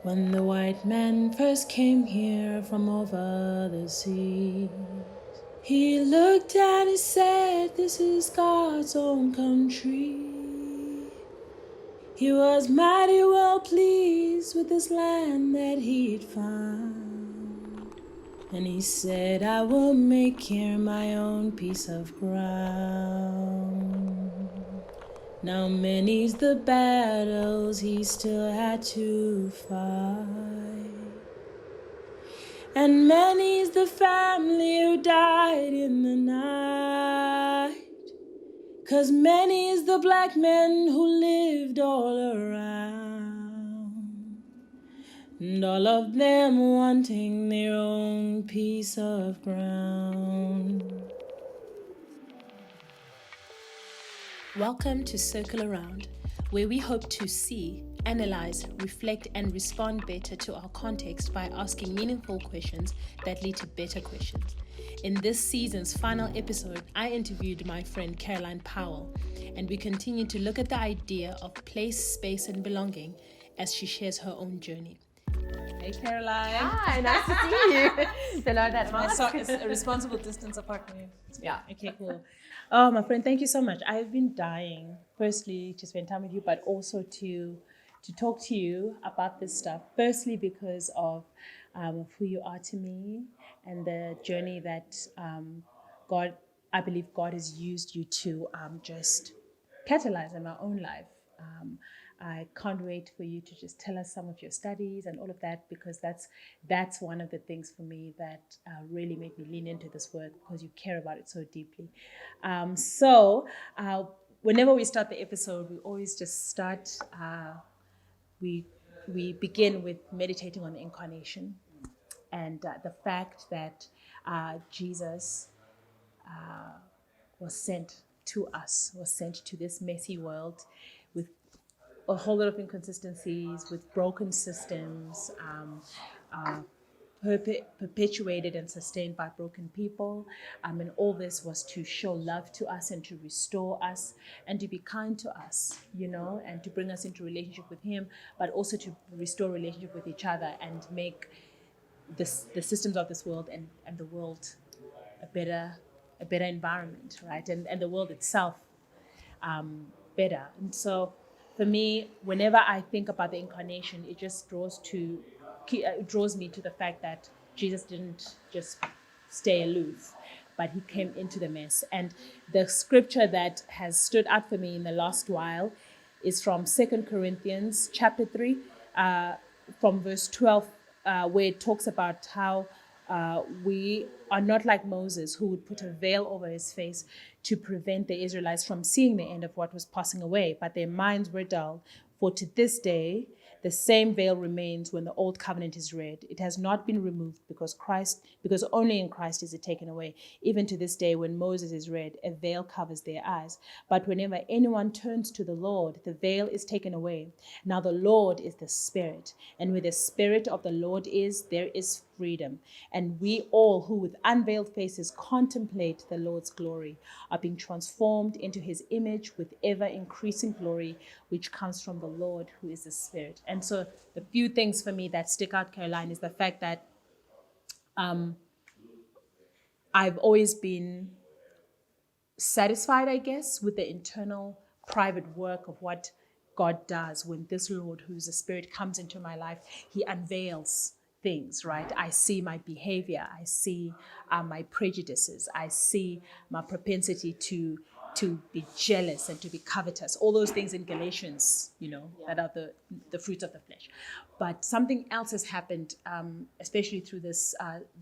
When the white man first came here from over the sea, he looked and he said, "This is God's own country." He was mighty well pleased with this land that he'd found. And he said, "I will make here my own piece of ground." Now many's the battles he still had to fight, and many's the family who died in the night. 'Cause many is the black men who lived all around, and all of them wanting their own piece of ground. Welcome to Circle Around, where we hope to see, analyze, reflect, and respond better to our context by asking meaningful questions that lead to better questions. In this season's final episode, I interviewed my friend Caroline Powell, and we continue to look at the idea of place, space, and belonging as she shares her own journey. Hey, Caroline. Hi, nice to see you. Below that mask. It's a responsible distance apart from you. Yeah. Okay, cool. Oh, my friend, thank you so much. I've been dying, firstly, to spend time with you, but also to talk to you about this stuff. Firstly, because of who you are to me and the journey that I believe God has used you to just catalyze in my own life. I can't wait for you to just tell us some of your studies and all of that, because that's one of the things for me that really made me lean into this work, because you care about it so deeply. Whenever we start the episode, we always just start, we begin with meditating on the incarnation and the fact that Jesus was sent to us, was sent to this messy world with a whole lot of inconsistencies, with broken systems, perpetuated and sustained by broken people. And all this was to show love to us and to restore us and to be kind to us, and to bring us into relationship with Him, but also to restore relationship with each other and make the systems of this world and the world a better environment, right? And the world itself better. And so for me, whenever I think about the incarnation, it just draws me to the fact that Jesus didn't just stay aloof, but He came into the mess. And the scripture that has stood out for me in the last while is from 2 Corinthians chapter 3, from verse 12, where it talks about how we are not like Moses, who would put a veil over his face to prevent the Israelites from seeing the end of what was passing away, but their minds were dull. For to this day, the same veil remains when the old covenant is read. It has not been removed because only in Christ is it taken away. Even to this day, when Moses is read, a veil covers their eyes. But whenever anyone turns to the Lord, the veil is taken away. Now the Lord is the Spirit, and where the Spirit of the Lord is, there is freedom. And we all who with unveiled faces contemplate the Lord's glory are being transformed into His image with ever increasing glory, which comes from the Lord, who is the Spirit. And so the few things for me that stick out, Caroline, is the fact that I've always been satisfied, I guess, with the internal private work of what God does when this Lord, who's the Spirit, comes into my life. He unveils things, right? I see my behavior, I see my prejudices, I see my propensity to be jealous and to be covetous, all those things in Galatians, that are the fruits of the flesh. But something else has happened, especially through this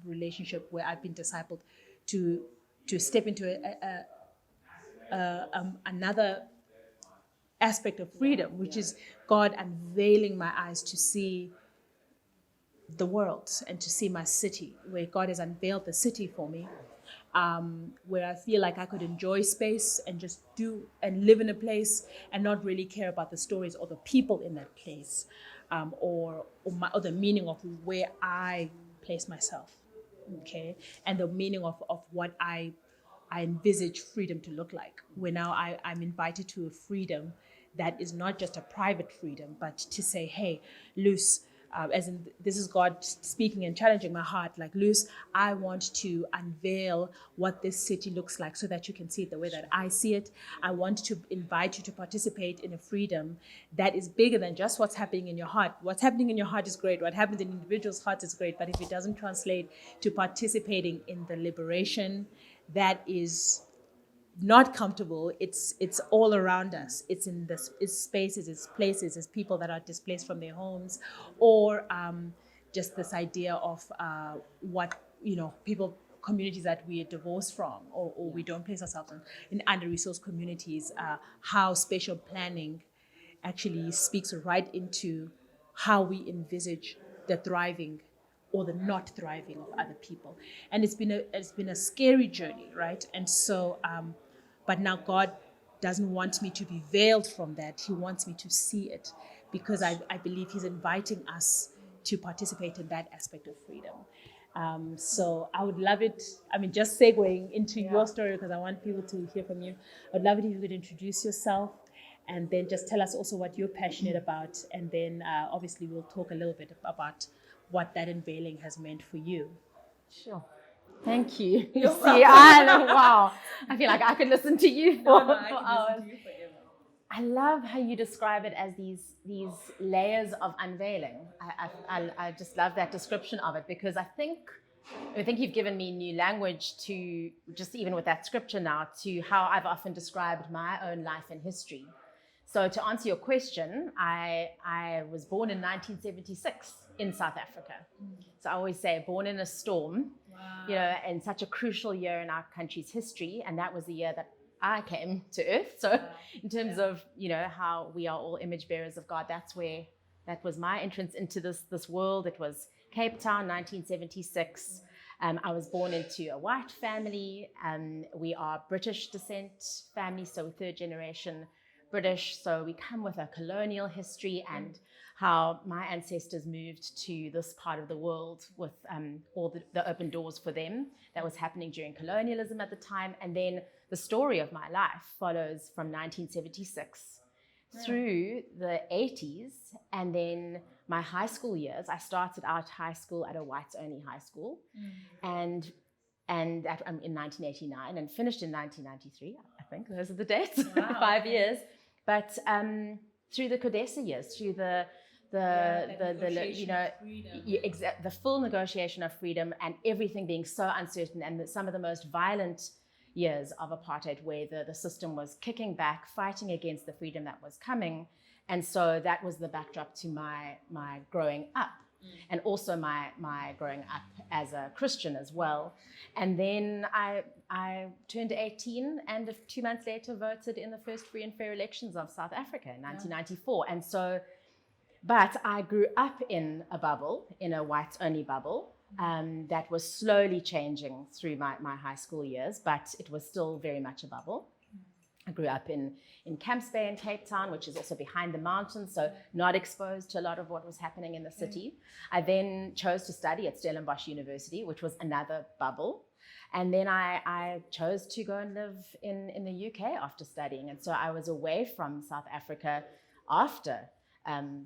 relationship where I've been discipled to step into another aspect of freedom, which is God unveiling my eyes to see the world and to see my city, where God has unveiled the city for me, where I feel like I could enjoy space and just do and live in a place and not really care about the stories or the people in that place, or the meaning of where I place myself, okay, and the meaning of what I envisage freedom to look like. Where now I'm invited to a freedom that is not just a private freedom, but to say, hey, Luce, as in this is God speaking and challenging my heart, like, Luz, I want to unveil what this city looks like so that you can see it the way that I see it. I want to invite you to participate in a freedom that is bigger than just what's happening in your heart. What's happening in your heart is great. What happens in individuals' hearts is great. But if it doesn't translate to participating in the liberation that is not comfortable, it's all around us. It's in this, it's spaces, it's places, it's people that are displaced from their homes, or just this idea of what, people, communities that we are divorced from, or we don't place ourselves in under-resourced communities, how spatial planning actually speaks right into how we envisage the thriving or the not thriving of other people. And it's been a scary journey, right? And so but now God doesn't want me to be veiled from that. He wants me to see it, because I believe he's inviting us to participate in that aspect of freedom. So I would love it. I mean, just segueing into your story, because I want people to hear from you. I'd love it if you could introduce yourself, and then just tell us also what you're passionate about. And then obviously we'll talk a little bit about what that unveiling has meant for you. Sure. Thank you. You're Wow. I feel like I could listen to you for I can hours. listen to you forever. I love how you describe it as these layers of unveiling. I just love that description of it, because I think you've given me new language to, just even with that scripture now, to how I've often described my own life and history. So to answer your question, I was born in 1976 in South Africa. So I always say born in a storm, in such a crucial year in our country's history. And that was the year that I came to earth. So in terms of, how we are all image bearers of God, that was my entrance into this world. It was Cape Town, 1976. I was born into a white family. We are British descent family, so third generation British. So we come with a colonial history, and how my ancestors moved to this part of the world with all the open doors for them that was happening during colonialism at the time. And then the story of my life follows from 1976 through the 80s, and then my high school years. I started out high school at a whites-only high school, and in 1989, and finished in 1993. I think those are the dates. Wow. 5 years. But through the CODESA years, through the full negotiation of freedom, and everything being so uncertain, and some of the most violent years of apartheid, where the system was kicking back, fighting against the freedom that was coming. And so that was the backdrop to my growing up, and also my growing up as a Christian as well. And then I turned 18, and 2 months later voted in the first free and fair elections of South Africa in 1994. And so, but I grew up in a bubble, in a whites-only bubble, that was slowly changing through my high school years, but it was still very much a bubble. I grew up in Camps Bay in Cape Town, which is also behind the mountains, so not exposed to a lot of what was happening in the city. I then chose to study at Stellenbosch University, which was another bubble. And then I chose to go and live in the UK after studying. And so I was away from South Africa after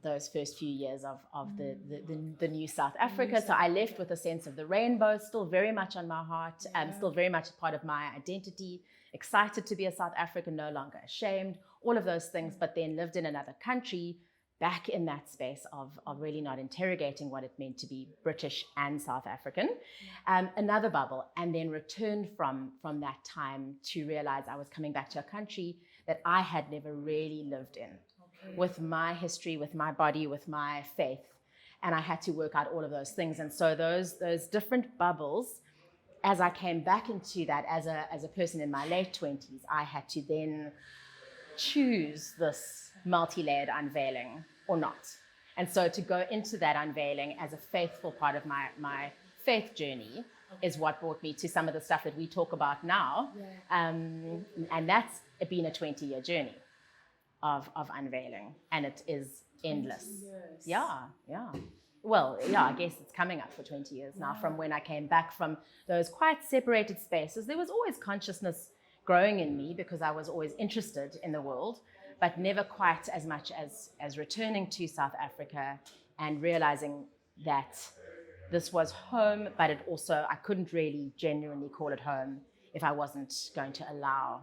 those first few years of the new South Africa. So I left with a sense of the rainbow still very much on my heart, still very much part of my identity, excited to be a South African, no longer ashamed, all of those things, but then lived in another country, back in that space of really not interrogating what it meant to be British and South African, another bubble, and then returned from that time to realize I was coming back to a country that I had never really lived in, with my history, with my body, with my faith, and I had to work out all of those things. And so those different bubbles, as I came back into that as a person in my late 20s, I had to then choose this multi-layered unveiling or not. And so to go into that unveiling as a faithful part of my faith journey is what brought me to some of the stuff that we talk about now. And that's been a 20-year journey of unveiling, and it is endless. Yeah. Well, yeah, I guess it's coming up for 20 years now from when I came back from those quite separated spaces. There was always consciousness growing in me because I was always interested in the world, but never quite as much as returning to South Africa and realizing that this was home, but it also, I couldn't really genuinely call it home if I wasn't going to allow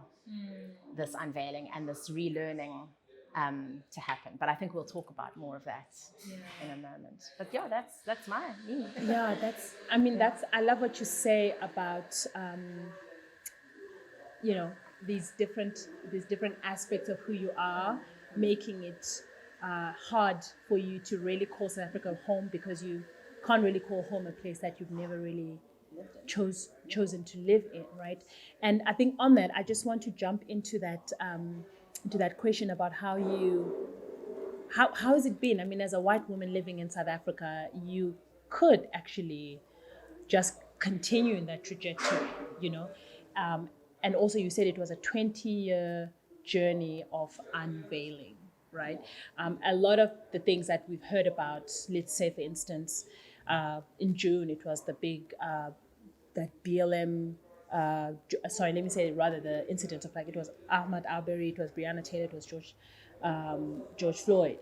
this unveiling and this relearning to happen. But I think we'll talk about more of that in a moment. But yeah, that's me. Yeah, I love what you say about, these different aspects of who you are, making it hard for you to really call South Africa home, because you can't really call home a place that you've never really chosen to live in, right? And I think on that, I just want to jump into that question about how has it been? I mean, as a white woman living in South Africa, you could actually just continue in that trajectory, and also you said it was a 20-year journey of unveiling, right? A lot of the things that we've heard about, let's say, for instance, in June, it was the big, that BLM, sorry, let me say it rather, the incident of, like, it was Ahmaud Arbery, it was Breonna Taylor, it was George Floyd.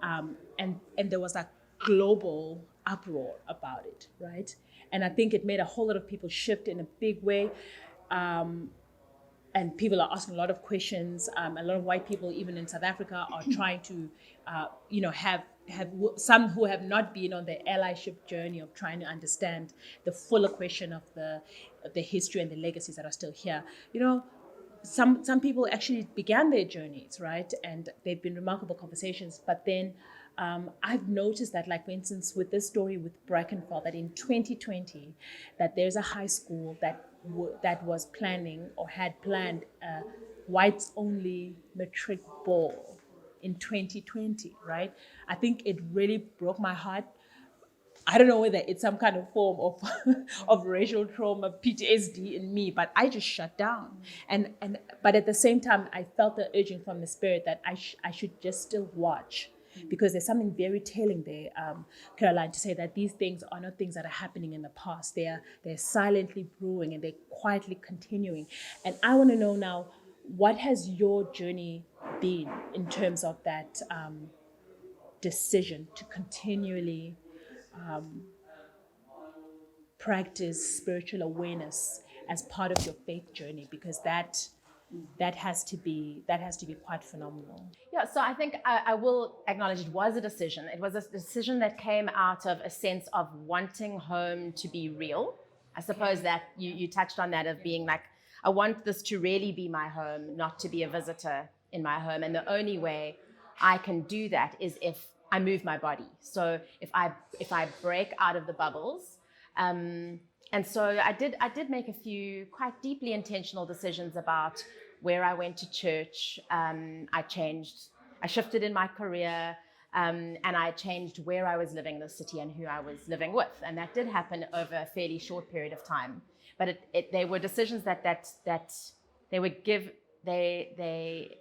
And there was that global uproar about it, right? And I think it made a whole lot of people shift in a big way. And people are asking a lot of questions. A lot of white people, even in South Africa, are trying to, have some who have not been on the allyship journey of trying to understand the fuller question of the history and the legacies that are still here. Some people actually began their journeys, right? And they've been remarkable conversations. But then I've noticed that, like, for instance, with this story with Brackenfell, that in 2020, that there's a high school that was planning or had planned a whites-only matric ball in 2020, right? I think it really broke my heart. I don't know whether it's some kind of form of of racial trauma, PTSD in me, but I just shut down. But at the same time, I felt the urging from the spirit that I should just still watch, because there's something very telling there, Caroline, to say that these things are not things that are happening in the past. They're silently brewing and they're quietly continuing. And I want to know now, what has your journey been in terms of that decision to continually practice spiritual awareness as part of your faith journey, because that has to be quite phenomenal. Yeah, so I think I will acknowledge it was a decision. It was a decision that came out of a sense of wanting home to be real. I suppose that you touched on that, of being like, I want this to really be my home, not to be a visitor in my home. And the only way I can do that is if I move my body. So if I break out of the bubbles. And so I did make a few quite deeply intentional decisions about where I went to church. I shifted in my career, and I changed where I was living in the city and who I was living with. And that did happen over a fairly short period of time. But they were decisions that they would give. They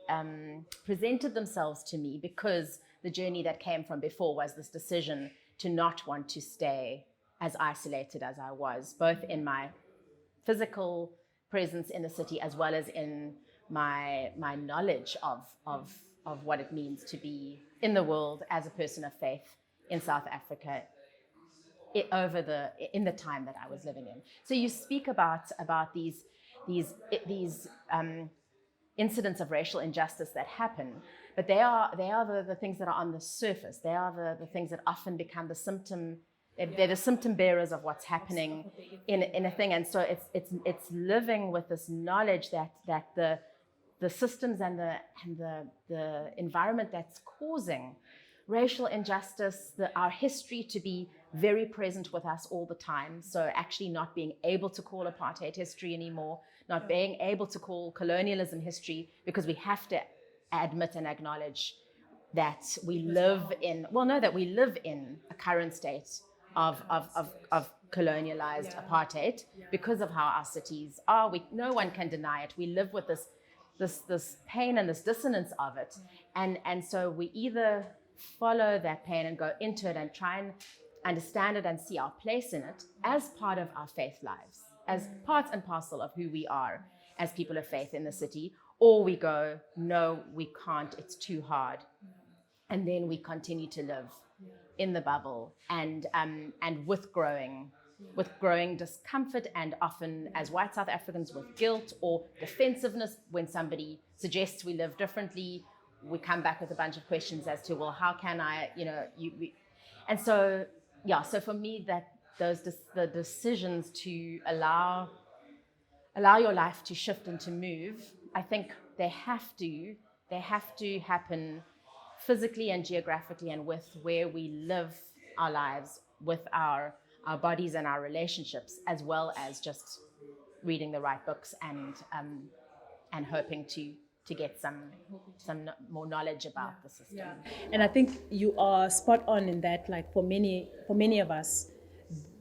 presented themselves to me because the journey that came from before was this decision to not want to stay as isolated as I was, both in my physical presence in the city as well as in my knowledge of what it means to be in the world as a person of faith in South Africa in the time that I was living in. So you speak about these incidents of racial injustice that happen, but they are the things that are on the surface. They are the things that often become the symptom. They're the symptom bearers of what's happening in a thing. And so it's living with this knowledge that the systems and the environment that's causing racial injustice, our history to be very present with us all the time. So actually not being able to call apartheid history anymore, not being able to call colonialism history, because we have to admit and acknowledge that we live in a current state of colonialized apartheid because of how our cities are. No one can deny it. We live with this pain and this dissonance of it. And so we either follow that pain and go into it and try and understand it and see our place in it as part of our faith lives, as parts and parcel of who we are as people of faith in the city, or we go, no, we can't, it's too hard. And then we continue to live in the bubble, and with growing discomfort, and often as white South Africans with guilt or defensiveness when somebody suggests we live differently. We come back with a bunch of questions as to, well, how can I, and so, yeah, so for me, that the decisions to allow your life to shift and to move, I think they have to happen physically and geographically, and with where we live our lives, with our bodies and our relationships, as well as just reading the right books and hoping to get some more knowledge about the system. Yeah. And I think you are spot on in that, like for many of us,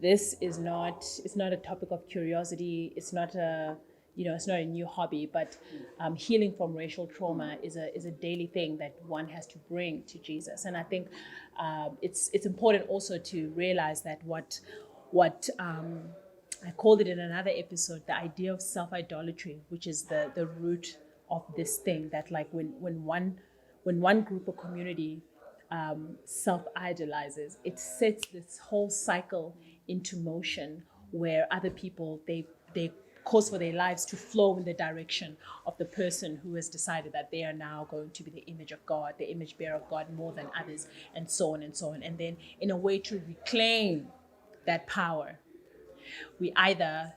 it's not a topic of curiosity. It's not it's not a new hobby, but healing from racial trauma is a daily thing that one has to bring to Jesus. And I think it's important also to realize that what I called it in another episode, the idea of self-idolatry, which is the root of this thing, that like when one group or community self-idolizes, it sets this whole cycle into motion where other people, they cause for their lives to flow in the direction of the person who has decided that they are now going to be the image of God, the image bearer of God more than others, and so on and so on. And then in a way to reclaim that power, we either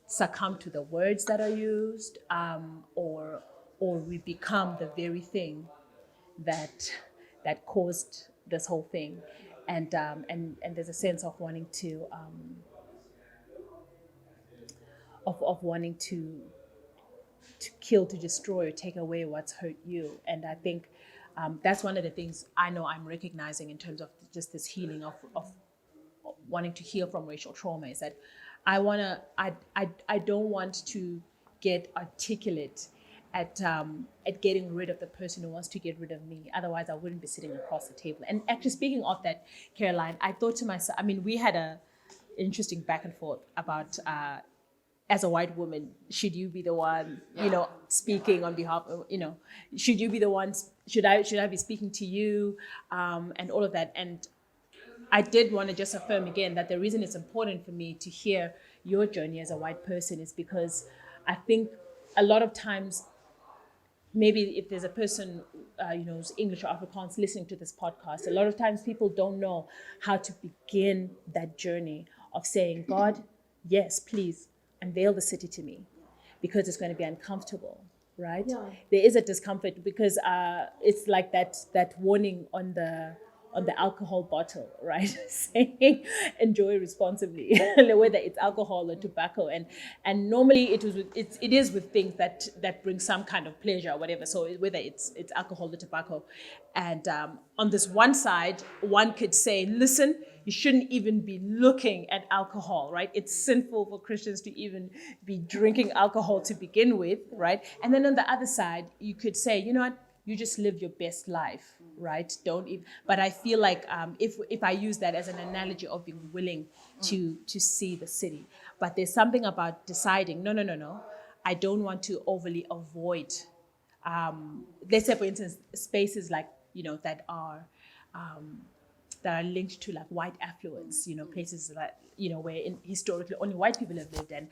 succumb to the words that are used, or we become the very thing that caused this whole thing. And there's a sense of wanting to of wanting to kill, to destroy, or take away what's hurt you. And I think that's one of the things I know I'm recognizing in terms of just this healing of wanting to heal from racial trauma, is that I don't want to get articulate at getting rid of the person who wants to get rid of me. Otherwise, I wouldn't be sitting across the table. And actually, speaking of that, Caroline, I thought to myself, I mean, we had a interesting back and forth about, as a white woman, should you be the one, speaking on behalf of, should you be the one, should I be speaking to you, and all of that. And I did want to just affirm again that the reason it's important for me to hear your journey as a white person is because I think a lot of times, maybe if there's a person, who's English or Afrikaans listening to this podcast, a lot of times people don't know how to begin that journey of saying, God, yes, please unveil the city to me, because it's going to be uncomfortable, right? Yeah. There is a discomfort because it's like that warning on the alcohol bottle, right? Saying enjoy responsibly, whether it's alcohol or tobacco, and normally it is with things that bring some kind of pleasure or whatever. So whether it's alcohol or tobacco, and on this one side, one could say, listen, you shouldn't even be looking at alcohol, right? It's sinful for Christians to even be drinking alcohol to begin with, right? And then on the other side, you could say, you know what? You just live your best life, right? Don't even. But I feel like if I use that as an analogy of being willing to see the city, but there's something about deciding, no, I don't want to overly avoid. Let's say, for instance, spaces like that are linked to like white affluence, places that where historically only white people have lived, and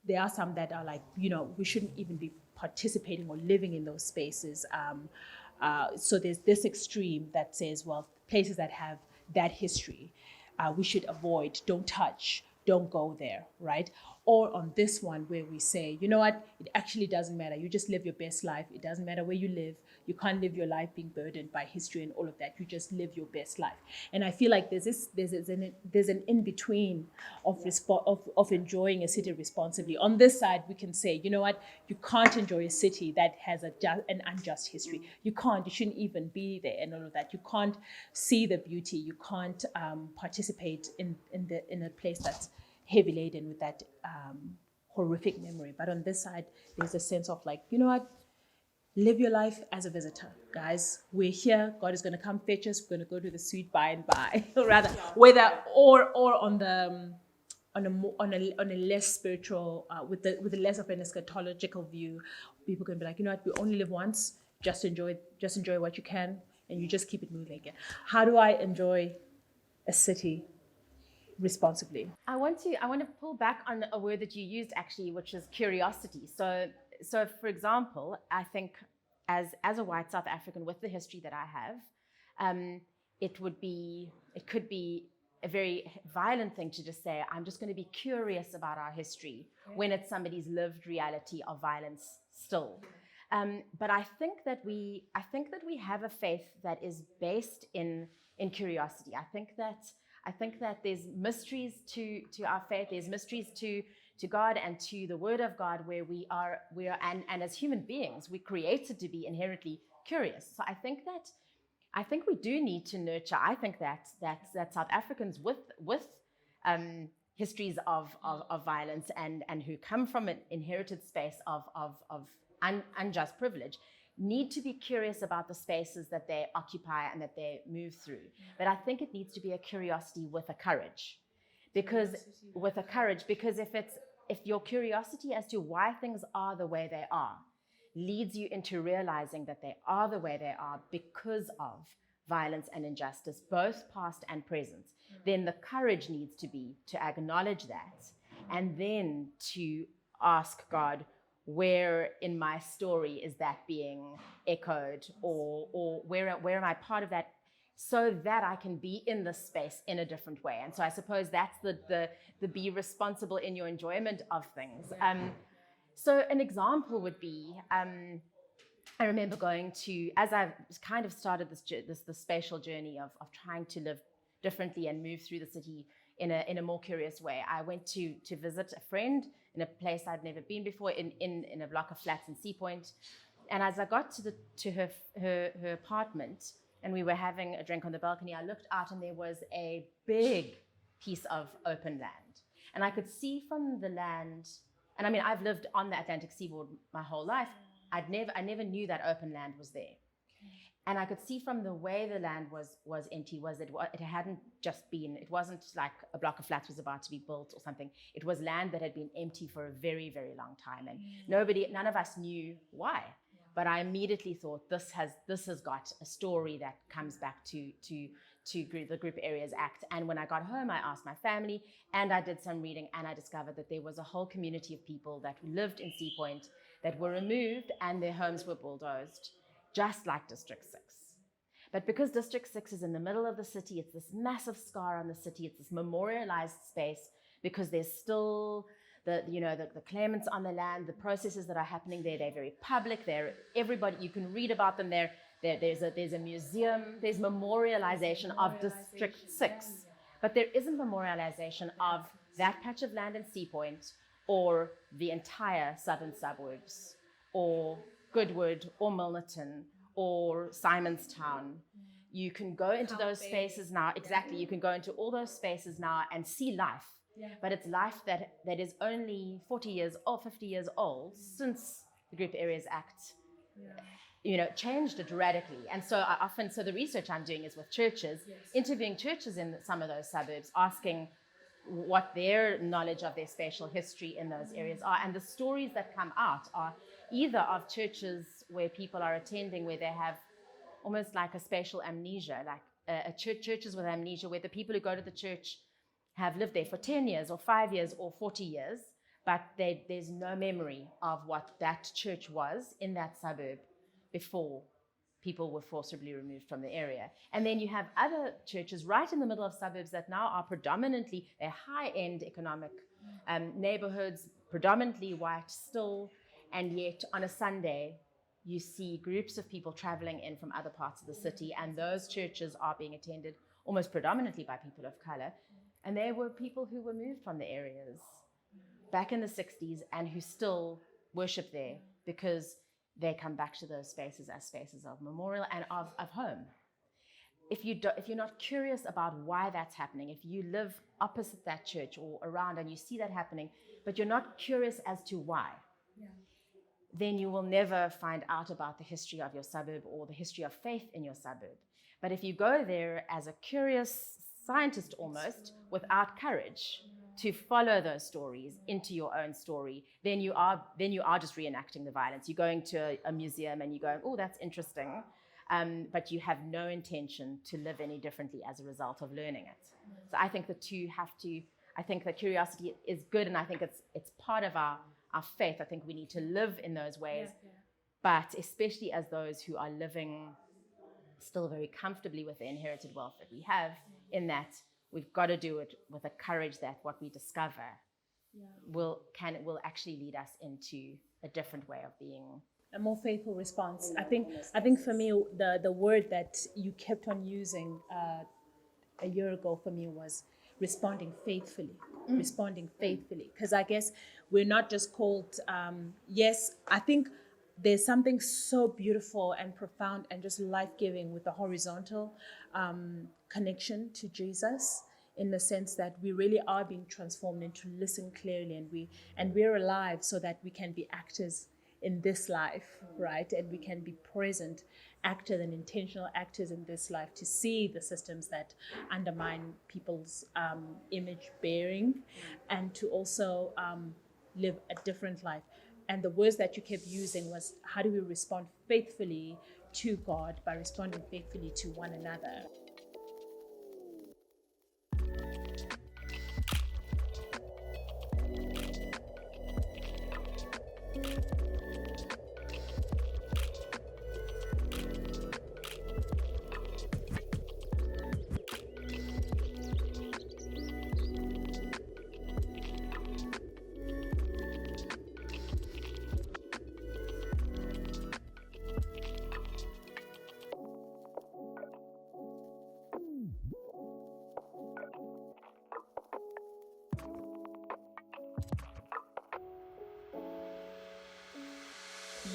there are some that are like we shouldn't even be participating or living in those spaces. So there's this extreme that says, well, places that have that history, we should avoid, don't touch, don't go there, right? Or on this one where we say, you know what, it actually doesn't matter. You just live your best life. It doesn't matter where you live. You can't live your life being burdened by history and all of that. You just live your best life. And I feel like there's an in-between of enjoying a city responsibly. On this side, we can say, you know what, you can't enjoy a city that has an unjust history. You can't, you shouldn't even be there and all of that. You can't see the beauty. You can't participate in a place that's heavy laden with that horrific memory. But on this side, there's a sense of like, you know what, live your life as a visitor, guys. We're here. God is going to come fetch us. We're going to go to the sweet by and by, rather, whether or on a less spiritual, with a less of an eschatological view. People can be like, you know what, we only live once. Just enjoy what you can, and you just keep it moving again. How do I enjoy a city responsibly. I want to pull back on a word that you used actually, which is curiosity. So for example, I think as a white South African with the history that I have, it could be a very violent thing to just say, I'm just going to be curious about our history when it's somebody's lived reality of violence still. But I think that we have a faith that is based in curiosity. I think that there's mysteries to our faith. There's mysteries to God and to the Word of God, where we are and as human beings, we're created to be inherently curious. So I think we do need to nurture. I think that South Africans with histories of violence and who come from an inherited space of unjust privilege need to be curious about the spaces that they occupy and that they move through. But I think it needs to be a curiosity with a courage, because if your curiosity as to why things are the way they are leads you into realizing that they are the way they are because of violence and injustice, both past and present, then the courage needs to be to acknowledge that and then to ask God, where in my story is that being echoed, or where am I part of that, so that I can be in this space in a different way. And so I suppose that's the be responsible in your enjoyment of things. So an example would be, I remember going to, as I've kind of started this spatial journey of trying to live differently and move through the city in a more curious way. I went to visit a friend in a place I'd never been before, in a block of flats in Sea Point. And as I got to her apartment and we were having a drink on the balcony, I looked out and there was a big piece of open land. And I could see from the land, and I mean, I've lived on the Atlantic seaboard my whole life. I never knew that open land was there. And I could see from the way the land was empty was that it hadn't just been, it wasn't like a block of flats was about to be built or something. It was land that had been empty for a very, very long time. And none of us knew why. But I immediately thought this has got a story that comes back to the Group Areas Act. And when I got home, I asked my family and I did some reading, and I discovered that there was a whole community of people that lived in Sea Point that were removed and their homes were bulldozed, just like District 6. But because District 6 is in the middle of the city, it's this massive scar on the city, it's this memorialized space, because there's still the claimants on the land, the processes that are happening there, they're very public, everybody, you can read about them there. There's a museum, there's memorialization of District 6, but there isn't memorialization of that patch of land in Sea Point or the entire southern suburbs or Goodwood or Milnerton or Simonstown. You can go into those spaces now, exactly, you can go into all those spaces now and see life. But it's life that is only 40 years or 50 years old since the Group Areas Act changed it radically. And so the research I'm doing is with churches, interviewing churches in some of those suburbs, asking what their knowledge of their spatial history in those areas are. And the stories that come out are either of churches where people are attending where they have almost like a spatial amnesia, like churches with amnesia, where the people who go to the church have lived there for 10 years or 5 years or 40 years, but there's no memory of what that church was in that suburb before people were forcibly removed from the area. And then you have other churches right in the middle of suburbs that now are predominantly, they're high-end economic neighborhoods, predominantly white still, and yet on a Sunday, you see groups of people traveling in from other parts of the city, and those churches are being attended almost predominantly by people of color. And there were people who were moved from the areas back in the 60s and who still worship there because they come back to those spaces as spaces of memorial and of home. If you're not curious about why that's happening, if you live opposite that church or around and you see that happening, but you're not curious as to why, then you will never find out about the history of your suburb or the history of faith in your suburb. But if you go there as a curious scientist almost, without courage to follow those stories into your own story, then you are just reenacting the violence. You're going to a museum and you're going, oh, that's interesting. but you have no intention to live any differently as a result of learning it. So I think the two have to, I think that curiosity is good, and I think it's part of our faith. I think we need to live in those ways, but especially as those who are living still very comfortably with the inherited wealth that we have, in that we've got to do it with a courage that what we discover will actually lead us into a different way of being. A more faithful response. I think for me, the word that you kept on using a year ago for me was responding faithfully. Responding faithfully, because I guess we're not just called. Yes, I think there's something so beautiful and profound and just life-giving with the horizontal connection to Jesus, in the sense that we really are being transformed into listen clearly, and we're alive so that we can be actors in this life, right? And we can be present actors and intentional actors in this life, to see the systems that undermine people's image bearing, and to also live a different life. And the words that you kept using was, how do we respond faithfully to God by responding faithfully to one another?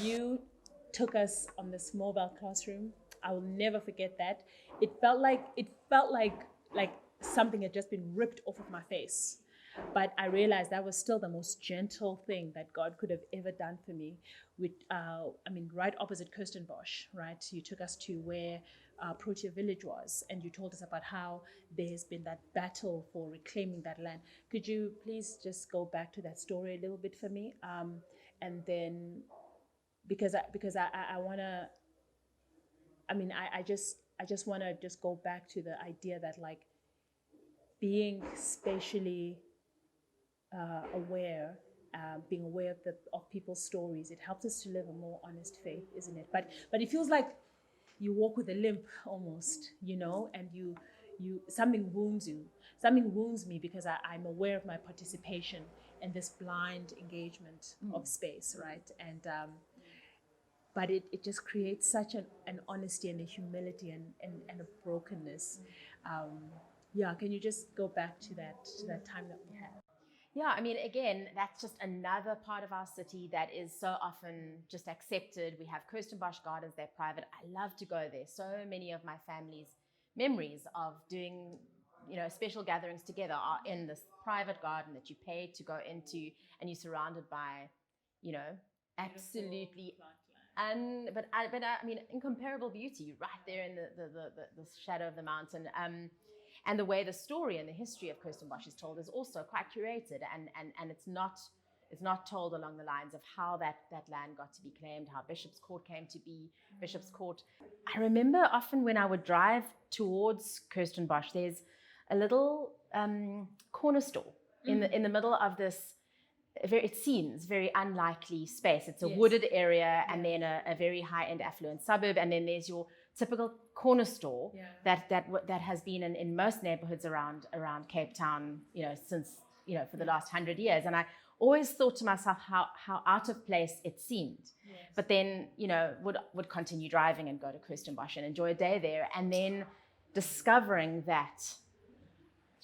You took us on this mobile classroom. I will never forget that. It felt like something had just been ripped off of my face. But I realized that was still the most gentle thing that God could have ever done for me. With, right opposite Kirstenbosch, right? You took us to where Protea village was, and you told us about how there's been that battle for reclaiming that land. Could you please just go back to that story a little bit for me? And then, because I want to, I just want to just go back to the idea that, like, being spatially aware, being aware of people's stories, it helps us to live a more honest faith, isn't it? But it feels like you walk with a limp almost, and you something wounds you. Something wounds me because I'm aware of my participation in this blind engagement of space, right? And but it just creates such an honesty and a humility and a brokenness. Can you just go back to that time that we had? Yeah, again, that's just another part of our city that is so often just accepted. We have Kirstenbosch gardens, they're private. I love to go there. So many of my family's memories of doing, special gatherings together are in this private garden that you pay to go into, and you're surrounded by, absolutely incomparable beauty right there in the shadow of the mountain. And the way the story and the history of Kirstenbosch is told is also quite curated, and it's not told along the lines of how that land got to be claimed, how Bishop's Court came to be Bishop's Court. I remember often when I would drive towards Kirstenbosch, there's a little corner store in the middle of this. It seems very unlikely space. It's a wooded area, and then a very high-end affluent suburb, and then there's your typical corner store that has been in most neighborhoods around Cape Town, since for the last 100 years. And I always thought to myself how out of place it seemed. But then would continue driving and go to Kirstenbosch and enjoy a day there, and then discovering that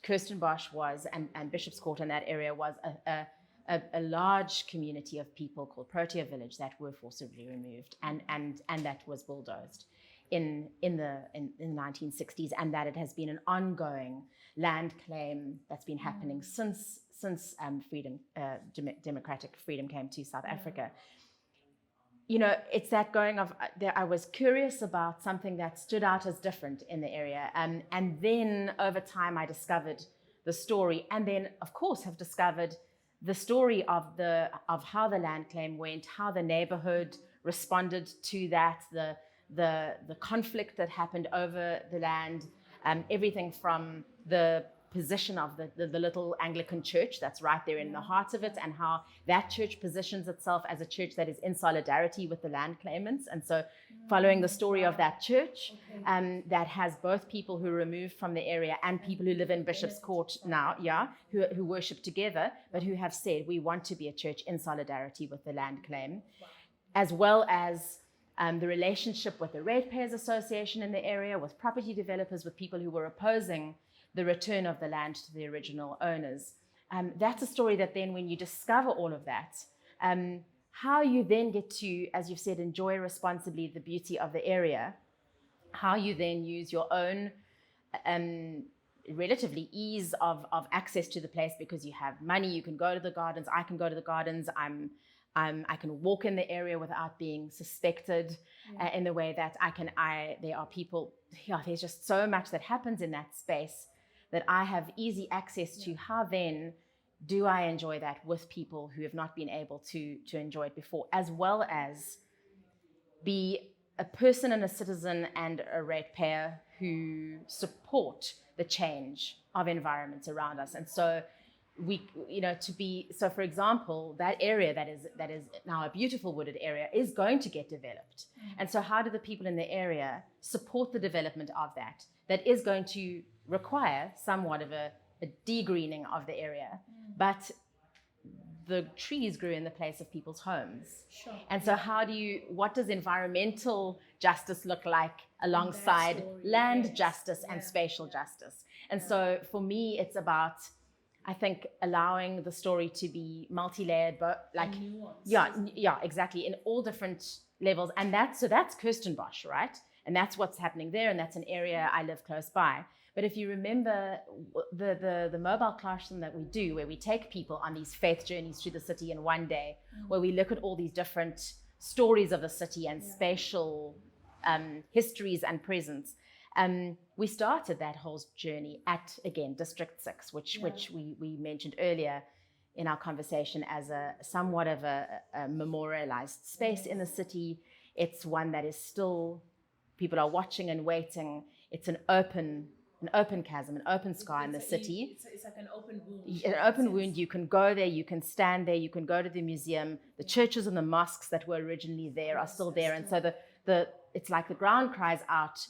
Kirstenbosch was and Bishop's Court in that area was a large community of people called Protea village that were forcibly removed and that was bulldozed in the 1960s, and that it has been an ongoing land claim that's been happening since democratic freedom came to South Africa. It's that going of I was curious about something that stood out as different in the area, and then over time I discovered the story, and then of course have discovered the story of how the land claim went, how the neighborhood responded to that, the conflict that happened over the land, everything from the position of the little Anglican church that's right there in the heart of it, and how that church positions itself as a church that is in solidarity with the land claimants. And so following the story of that church, that has both people who are removed from the area and people who live in Bishop's Court now, who worship together, but who have said, we want to be a church in solidarity with the land claim, as well as the relationship with the Ratepayers Association in the area, with property developers, with people who were opposing the return of the land to the original owners. That's a story that then, when you discover all of that, how you then get to, as you've said, enjoy responsibly the beauty of the area, how you then use your own relatively ease of access to the place, because you have money, you can go to the gardens, I can go to the gardens, I can walk in the area without being suspected in the way that there are people, there's just so much that happens in that space that I have easy access to. How then do I enjoy that with people who have not been able to enjoy it before, as well as be a person and a citizen and a ratepayer who support the change of environments around us. And so so for example, that area that is now a beautiful wooded area is going to get developed. And so how do the people in the area support the development of that? That is going to require somewhat of a degreening of the area, but the trees grew in the place of people's homes. Sure. And so what does environmental justice look like alongside land justice and spatial justice? And so for me, it's about, I think, allowing the story to be multi-layered, but like, exactly, in all different levels. And that's Kirstenbosch, right? And that's what's happening there. And that's an area I live close by. But if you remember the mobile classroom that we do, where we take people on these faith journeys through the city in one day, where we look at all these different stories of the city and spatial histories and presence, we started that whole journey at, again, District 6, which we mentioned earlier in our conversation as somewhat of a memorialized space in the city. It's one that is still, people are watching and waiting. It's an open chasm, an open sky in the city. It's like an open wound. An open wound. You can go there, you can stand there, you can go to the museum. The churches and the mosques that were originally there are still there. And so it's like the ground cries out,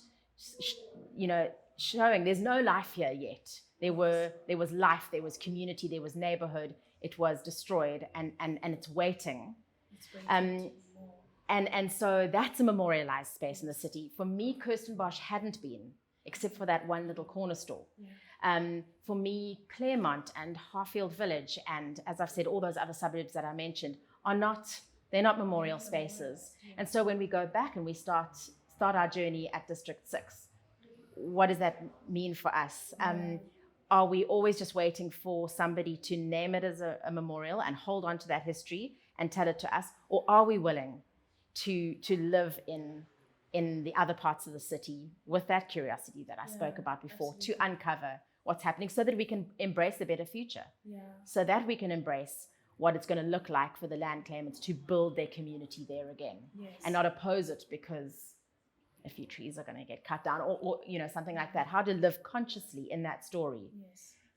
showing there's no life here yet. There was life, there was community, there was neighborhood. It was destroyed and it's waiting. And so that's a memorialized space in the city. For me, Kirstenbosch hadn't been, except for that one little corner store. For me, Claremont and Harfield Village, and as I've said, all those other suburbs that I mentioned, they're not memorial spaces. And so when we go back and we start our journey at District 6, what does that mean for us? Are we always just waiting for somebody to name it as a memorial and hold on to that history and tell it to us? Or are we willing to live in the other parts of the city with that curiosity that I spoke about before, to uncover what's happening so that we can embrace a better future, so that we can embrace what it's going to look like for the land claimants to build their community there again, and not oppose it because a few trees are going to get cut down or something like that. How to live consciously in that story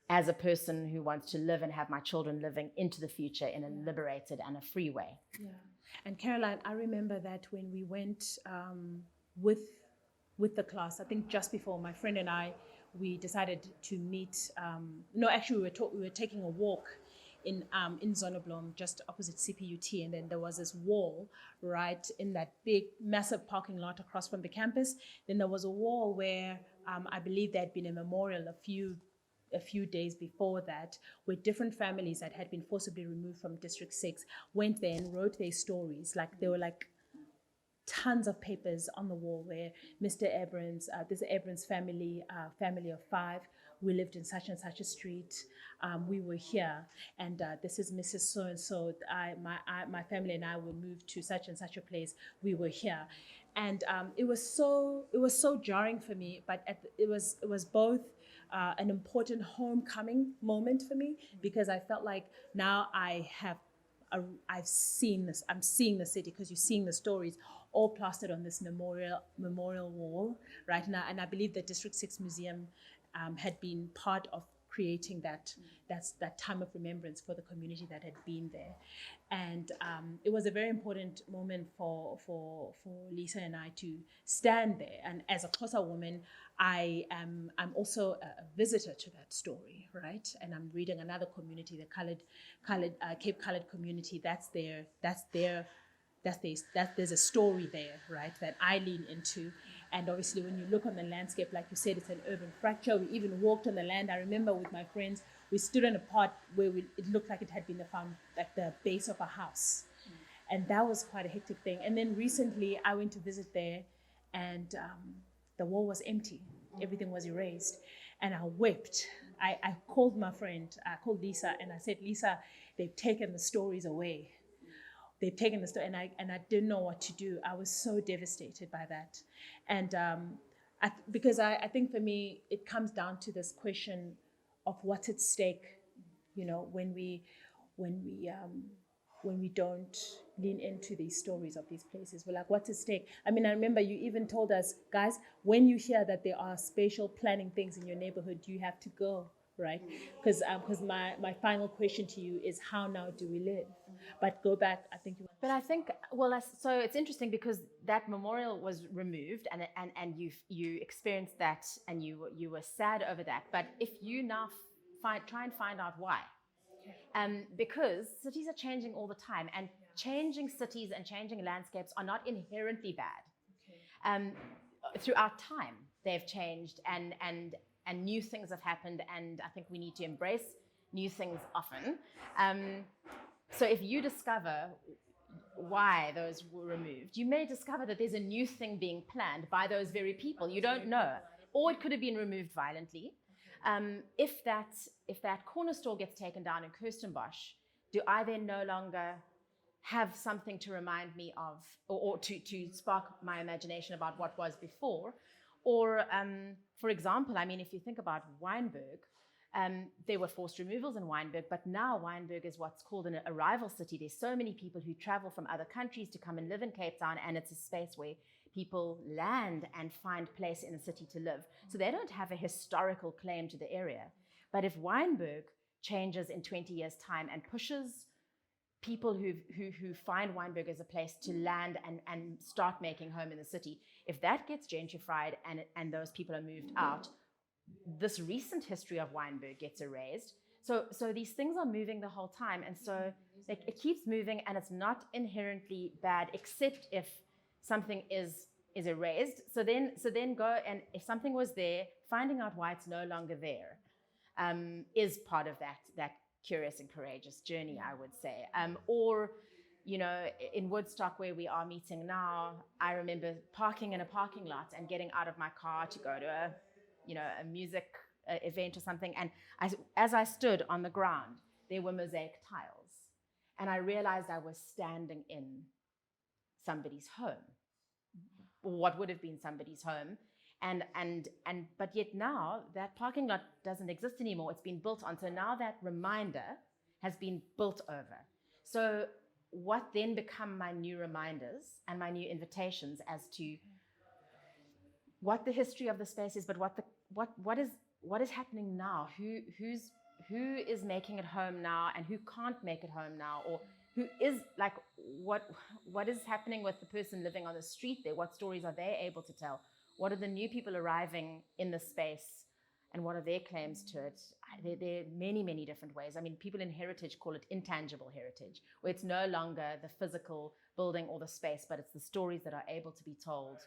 as a person who wants to live and have my children living into the future in a liberated and a free way. And Caroline, I remember that when we went with the class, I think just before, my friend and I, we decided to meet. We were taking a walk in Zonneblom, just opposite CPUT, and then there was this wall right in that big, massive parking lot across from the campus. Then there was a wall where I believe there had been a memorial a few days before that, where different families that had been forcibly removed from District 6 went there and wrote their stories. Like, there were like tons of papers on the wall where Mr. Abrams, this Abrams family of 5, we lived in such and such a street, we were here, and this is Mrs. So-and-so, my family and I were moved to such and such a place, we were here. And it was so jarring for me, but it was both an important homecoming moment for me, because I felt like now I've seen this, I'm seeing the city, because you're seeing the stories all plastered on this memorial wall, right? And I believe the District 6 Museum had been part of creating that time of remembrance for the community that had been there. And it was a very important moment for Lisa and I to stand there. And as a Xhosa woman, I'm also a visitor to that story, right? And I'm reading another community, the Cape Colored community. There's a story there, right, that I lean into. And obviously, when you look on the landscape, like you said, it's an urban fracture. We even walked on the land. I remember with my friends, we stood on a part where it looked like it had been the base of a house. And that was quite a hectic thing. And then recently, I went to visit there, and the wall was empty. Everything was erased. And I wept. I called my friend, I called Lisa, and I said, Lisa, they've taken the stories away. They've taken the story, and I didn't know what to do. I was so devastated by that. And because I think for me, it comes down to this question of what's at stake, when we don't lean into these stories of these places. We're like, what's at stake? I mean, I remember you even told us, guys, when you hear that there are spatial planning things in your neighborhood, you have to go, right? Because my final question to you is, how now do we live? But go back, I think you. But I think, so it's interesting because that memorial was removed, and you experienced that, and you were sad over that. But if you now try and find out why, because cities are changing all the time, and changing cities and changing landscapes are not inherently bad. Throughout time, they've changed, and new things have happened, and I think we need to embrace new things often. So if you discover why those were removed, you may discover that there's a new thing being planned by those very people. You don't know. Or it could have been removed violently. If that corner store gets taken down in Kirstenbosch, do I then no longer have something to remind me of, or to spark my imagination about what was before? Or, for example, I mean, if you think about Wynberg, there were forced removals in Wynberg, but now Wynberg is what's called an arrival city. There's so many people who travel from other countries to come and live in Cape Town, and it's a space where people land and find place in the city to live. So they don't have a historical claim to the area. But if Wynberg changes in 20 years' time and pushes people who find Wynberg as a place to land and start making home in the city, if that gets gentrified and those people are moved out, this recent history of Wynberg gets erased. So these things are moving the whole time, and so it keeps moving, and it's not inherently bad, except if something is erased. So then go, and if something was there, finding out why it's no longer there is part of that curious and courageous journey, I would say. Or, in Woodstock, where we are meeting now, I remember parking in a parking lot and getting out of my car to go to a music event or something. And as I stood on the ground, there were mosaic tiles. And I realized I was standing in somebody's home, or what would have been somebody's home. But yet now that parking lot doesn't exist anymore. It's been built on. So now that reminder has been built over. So what then become my new reminders and my new invitations as to what the history of the space is, but what is happening now? Who is making it home now, and who can't make it home now, or who is like what is happening with the person living on the street there? What stories are they able to tell? What are the new people arriving in the space, and what are their claims to it? There are many, many different ways. I mean, people in heritage call it intangible heritage, where it's no longer the physical building or the space, but it's the stories that are able to be told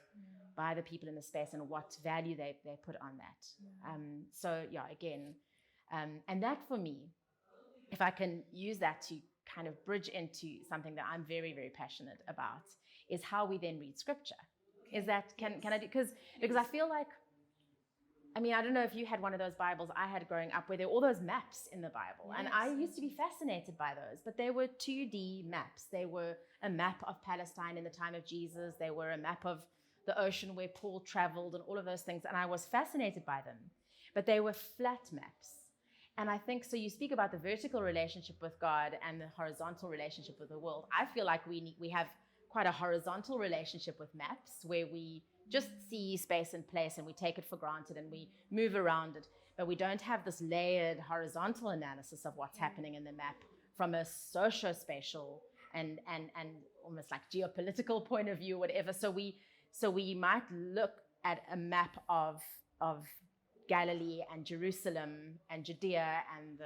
by the people in the space and what value they put on that. And that for me, if I can use that to kind of bridge into something that I'm very, very passionate about, is how we then read scripture. Is that, can I do, because I feel like, I mean, I don't know if you had one of those Bibles I had growing up where there were all those maps in the Bible. Yes. And I used to be fascinated by those, but they were 2D maps. They were a map of Palestine in the time of Jesus. They were a map of the ocean where Paul traveled and all of those things. And I was fascinated by them, but they were flat maps. And I think, so you speak about the vertical relationship with God and the horizontal relationship with the world. I feel like we have quite a horizontal relationship with maps, where we just see space and place and we take it for granted and we move around it, but we don't have this layered horizontal analysis of what's happening in the map from a socio-spatial and almost like geopolitical point of view, whatever. So we might look at a map of Galilee and Jerusalem and Judea and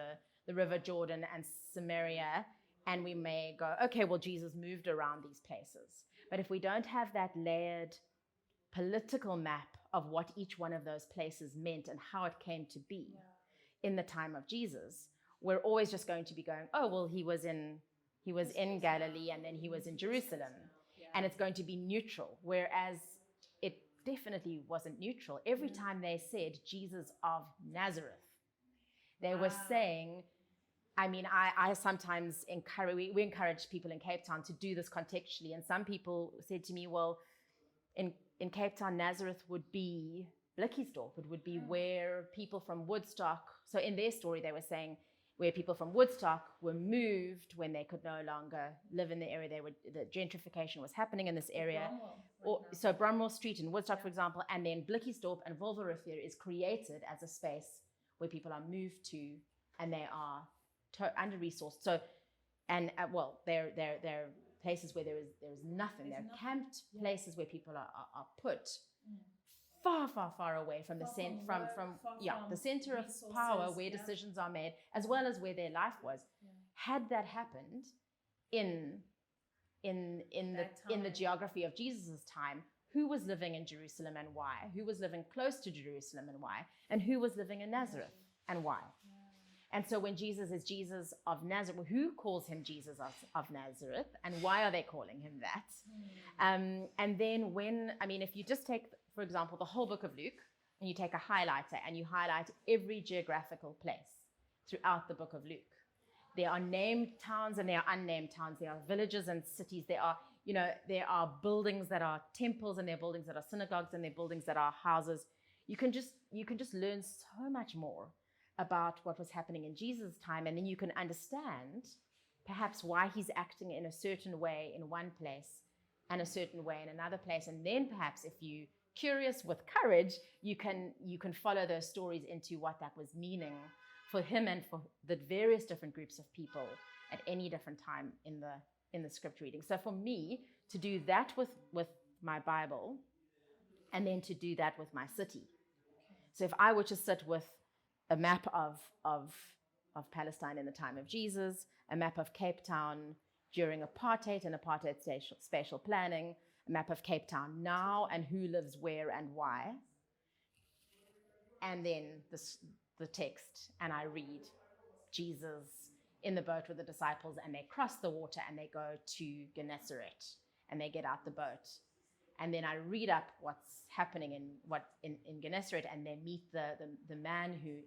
the River Jordan and Samaria, and we may go, okay, well, Jesus moved around these places. But if we don't have that layered political map of what each one of those places meant and how it came to be in the time of Jesus, we're always just going to be going, oh, well, he was in Galilee and then he was in Jerusalem, and it's going to be neutral, whereas it definitely wasn't neutral. Every time they said Jesus of Nazareth, they were saying, I mean, I sometimes we encourage people in Cape Town to do this contextually, and some people said to me, well, in Cape Town, Nazareth would be Blikkiesdorp. It would be where people from Woodstock, so in their story they were saying where people from Woodstock were moved when they could no longer live in the area. The gentrification was happening in this area. So Bromwell Street in Woodstock, for example, and then Blikkiesdorp and Wolverrivier is created as a space where people are moved to, and they are under-resourced. So, and well, they're places where there is nothing. They're camped places where people are put far away from the the center of power, where decisions are made, as well as where their life was. Had that happened in the geography of Jesus' time, who was living in Jerusalem and why? Who was living close to Jerusalem and why? And who was living in Nazareth and why? And so when Jesus is Jesus of Nazareth, who calls him Jesus of Nazareth, and why are they calling him that? And then if you just take, for example, the whole book of Luke, and you take a highlighter and you highlight every geographical place throughout the book of Luke, there are named towns and there are unnamed towns. There are villages and cities. There are buildings that are temples, and there are buildings that are synagogues, and there are buildings that are houses. You can just learn so much more about what was happening in Jesus' time, and then you can understand perhaps why he's acting in a certain way in one place and a certain way in another place. And then perhaps if you're curious with courage, you can follow those stories into what that was meaning for him and for the various different groups of people at any different time in the script reading. So for me, to do that with my Bible, and then to do that with my city. So if I were to sit with a map of Palestine in the time of Jesus, a map of Cape Town during apartheid and apartheid spatial planning, a map of Cape Town now and who lives where and why, and then the text, and I read Jesus in the boat with the disciples, and they cross the water and they go to Gennesaret and they get out the boat. And then I read up what's happening in Gennesaret, and they meet the man who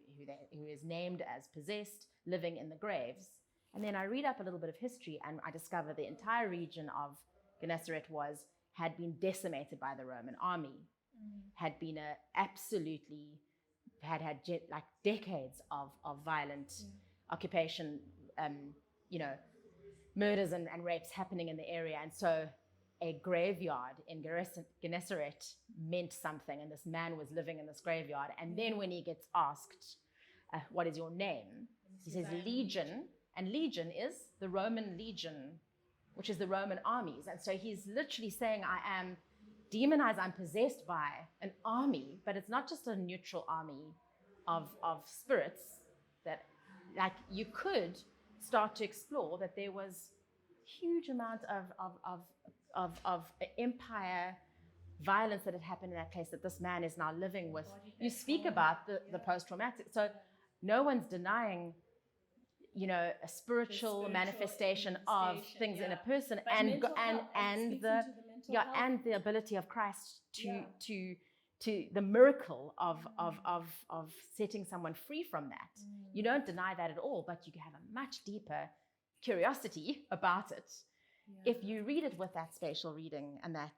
is named as possessed, living in the graves. And then I read up a little bit of history, and I discover the entire region of Gennesaret had been decimated by the Roman army, had been had like decades of violent occupation, murders and rapes happening in the area, and so a graveyard in Gennesaret meant something, and this man was living in this graveyard. And then when he gets asked, what is your name? He says Legion, and Legion is the Roman legion, which is the Roman armies. And so he's literally saying, I am demonized, I'm possessed by an army, but it's not just a neutral army of spirits. That, like, you could start to explore that there was huge amount of empire violence that had happened in that place that this man is now living with. You speak about the post-traumatic. So no one's denying, a spiritual manifestation of things in a person, and the ability of Christ to the miracle of setting someone free from that. You don't deny that at all, but you have a much deeper curiosity about it. If you read it with that spatial reading and that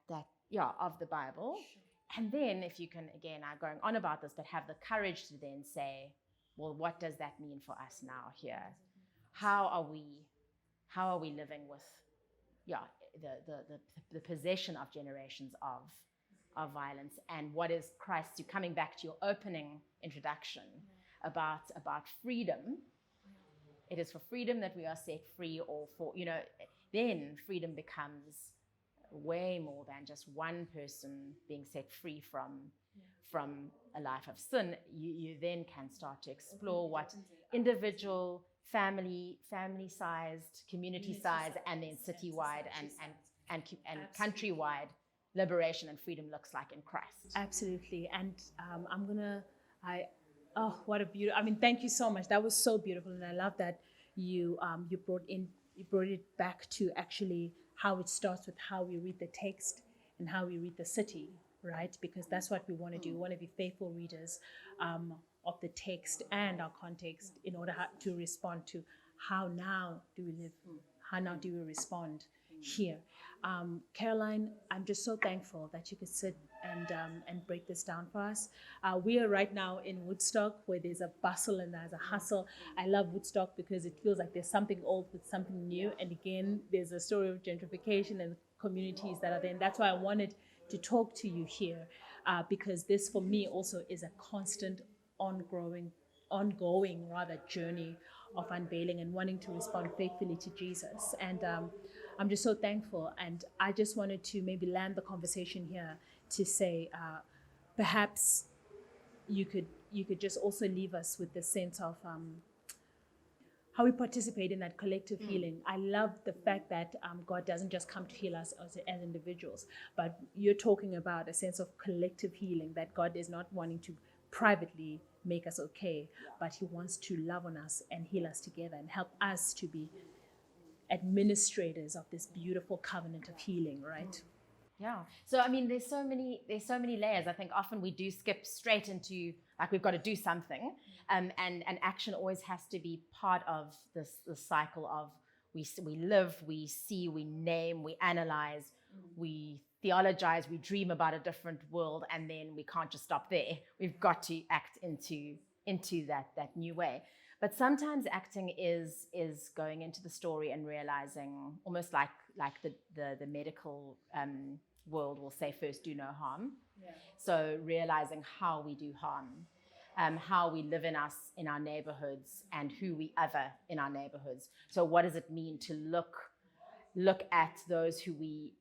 of the Bible, and then if you can, again, I'm going on about this, but have the courage to then say, well, what does that mean for us now here? How are we living with, the possession of generations of violence. And what is Christ, coming back to your opening introduction about freedom. It is for freedom that we are set free, or for, then freedom becomes way more than just one person being set free from a life of sin. You then can start to explore what individual, family-sized, community-sized, and then citywide and countrywide liberation and freedom looks like in Christ. Absolutely. And oh, what a beautiful, thank you so much. That was so beautiful. And I love that you brought it back to actually how it starts with how we read the text and how we read the city, right? Because that's what we want to do. We want to be faithful readers of the text and our context in order to respond to how now do we live, how now do we respond here. Caroline, I'm just so thankful that you could sit and break this down for us. We are right now in Woodstock, where there's a bustle and there's a hustle. I love Woodstock because it feels like there's something old with something new. And again, there's a story of gentrification and communities that are there. And that's why I wanted to talk to you here, because this for me also is a constant ongoing journey of unveiling and wanting to respond faithfully to Jesus. And I'm just so thankful. And I just wanted to maybe land the conversation here to say, perhaps you could just also leave us with the sense of how we participate in that collective healing. I love the fact that God doesn't just come to heal us as individuals, but you're talking about a sense of collective healing, that God is not wanting to privately make us okay, but he wants to love on us and heal us together and help us to be administrators of this beautiful covenant of healing, right? Yeah. So there's so many layers. I think often we do skip straight into, like, we've got to do something, and action always has to be part of the cycle of we live, we see, we name, we analyze, we theologize, we dream about a different world, and then we can't just stop there. We've got to act into that new way. But sometimes acting is going into the story and realizing, almost like the medical world will say, first do no harm. Yeah. So realizing how we do harm, how we live in our neighborhoods, and who we other in our neighborhoods. So what does it mean to look at those who we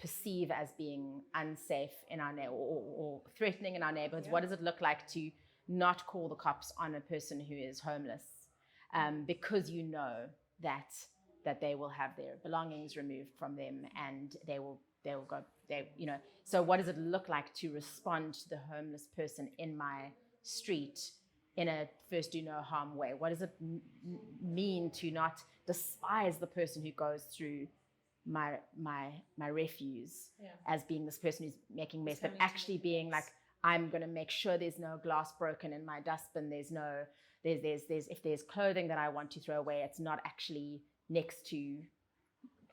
perceive as being unsafe in our or threatening in our neighborhoods? Yeah. What does it look like to not call the cops on a person who is homeless, because you know that they will have their belongings removed from them, and they will go. So what does it look like to respond to the homeless person in my street in a first do no harm way? What does it mean to not despise the person who goes through my refuse, yeah, as being this person who's making mess, but actually being like, I'm going to make sure there's no glass broken in my dustbin. There's if there's clothing that I want to throw away, it's not actually next to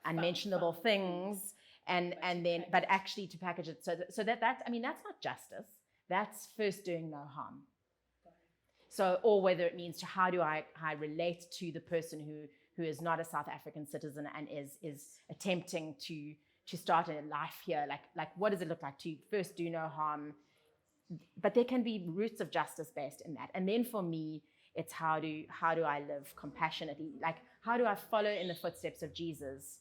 unmentionable things, but actually to package it so that's not justice. That's first doing no harm. So, or whether it means to how do I relate to the person who is not a South African citizen and is attempting to start a life here, like what does it look like to first do no harm? But there can be roots of justice based in that. And then for me, it's how do I live compassionately? Like, how do I follow in the footsteps of Jesus,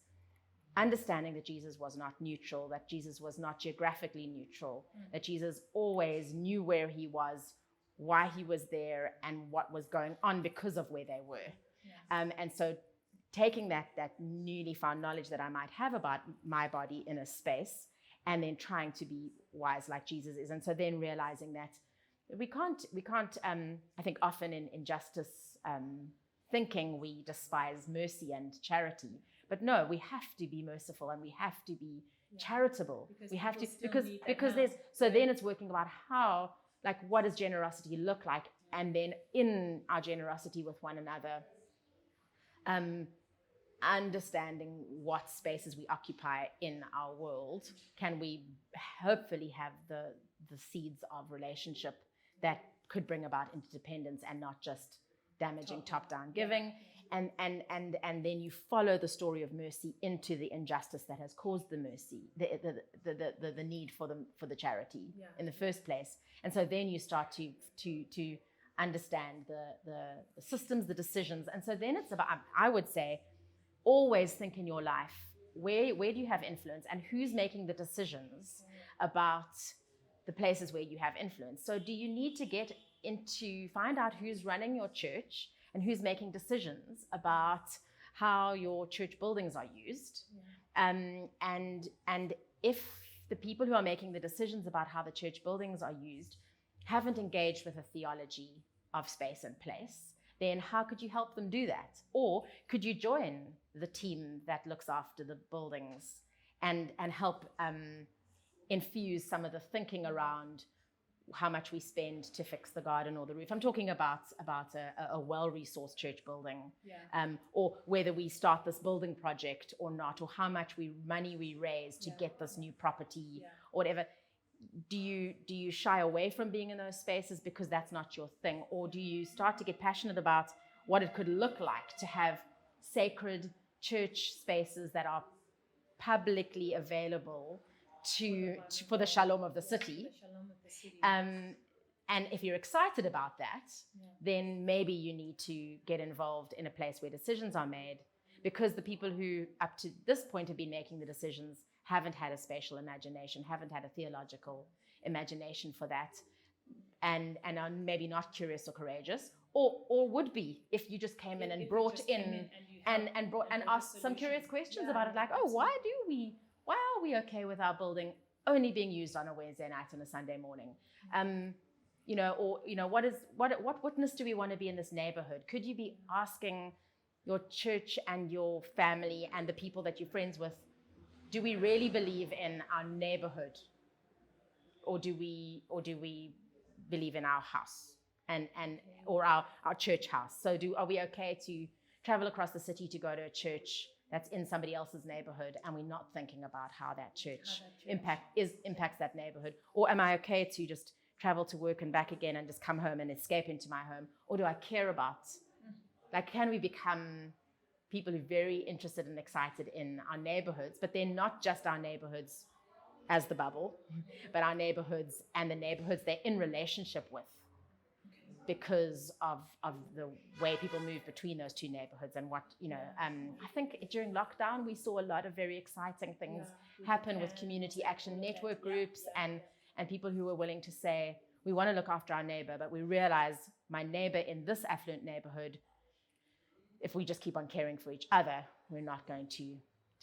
understanding that Jesus was not neutral, that Jesus was not geographically neutral, that Jesus always knew where he was, why he was there, and what was going on because of where they were. Yeah. And so taking that newly found knowledge that I might have about my body in a space, and then trying to be wise like Jesus is. And so then realizing that we can't I think often in justice thinking, we despise mercy and charity. But no, we have to be merciful and we have to be charitable. We have to, because there's, so then it's working about how, like, what does generosity look like? And then in our generosity with one another, understanding what spaces we occupy in our world, can we hopefully have the seeds of relationship that could bring about interdependence and not just damaging top-down giving. and then you follow the story of mercy into the injustice that has caused the mercy, the need for the charity in the first place. And so then you start to understand the systems, the decisions. And so then it's about, I would say, always think in your life, where do you have influence and who's making the decisions about the places where you have influence. So do you need to get into, find out who's running your church and who's making decisions about how your church buildings are used. And if the people who are making the decisions about how the church buildings are used haven't engaged with a theology of space and place, then how could you help them do that? Or could you join the team that looks after the buildings and help infuse some of the thinking around how much we spend to fix the garden or the roof? I'm talking about a well-resourced church building, or whether we start this building project or not, or how much money we raise to get this new property or whatever. Do you shy away from being in those spaces because that's not your thing? Or do you start to get passionate about what it could look like to have sacred church spaces that are publicly available for the shalom of the city? And if you're excited about that, then maybe you need to get involved in a place where decisions are made, because the people who up to this point have been making the decisions haven't had a spatial imagination, haven't had a theological imagination for that, and are maybe not curious or courageous, or would be if you just came in and brought in and asked some curious questions about it, like, oh, why are we okay with our building only being used on a Wednesday night and a Sunday morning? What witness do we want to be in this neighborhood? Could you be asking your church and your family and the people that you're friends with, do we really believe in our neighborhood, or do we believe in our house or our church house? So are we okay to travel across the city to go to a church that's in somebody else's neighborhood, and we're not thinking about how that church impacts that neighborhood? Or am I okay to just travel to work and back again and just come home and escape into my home? Or do I care about, like, can we become people who are very interested and excited in our neighborhoods, but they're not just our neighborhoods as the bubble, but our neighborhoods and the neighborhoods they're in relationship with, because of the way people move between those two neighborhoods. And what, I think during lockdown, we saw a lot of very exciting things happen with community action network groups and people who were willing to say, we want to look after our neighbor, but we realize my neighbor in this affluent neighborhood, if we just keep on caring for each other, we're not going to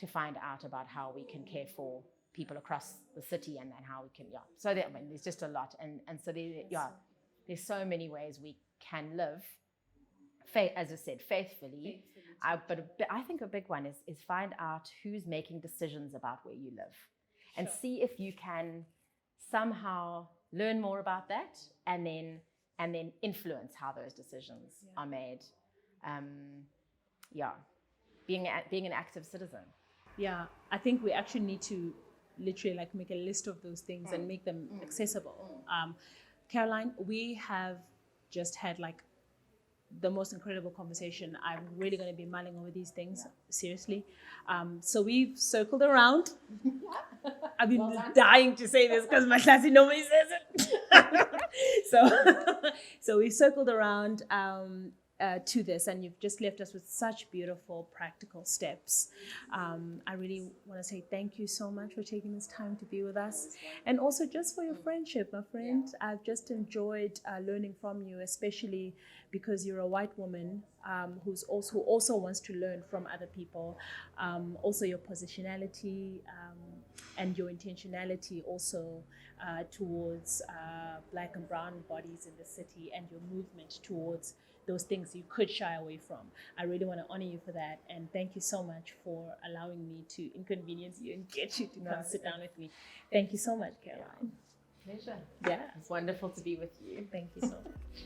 find out about how we can care for people across the city and how we can, So there's just a lot. And so there's so many ways we can live, as I said, faithfully. But I think a big one is find out who's making decisions about where you live, and see if you can somehow learn more about that, and then influence how those decisions are made. Being an active citizen. Yeah, I think we actually need to literally make a list of those things and make them accessible. Caroline, we have just had the most incredible conversation. I'm really going to be mulling over these things seriously. So we've circled around. I've been dying to say this because my classy normally says it. So we've circled around to this, and you've just left us with such beautiful practical steps. I really want to say thank you so much for taking this time to be with us, and also just for your friendship, my friend. I've just enjoyed learning from you, especially because you're a white woman who also wants to learn from other people. Also your positionality and your intentionality also towards Black and brown bodies in the city, and your movement towards those things you could shy away from. I really want to honor you for that, and thank you so much for allowing me to inconvenience you and get you to come sit down with me. Thank you so much, Caroline. Pleasure. Yeah. It's wonderful to be with you. Thank you so much.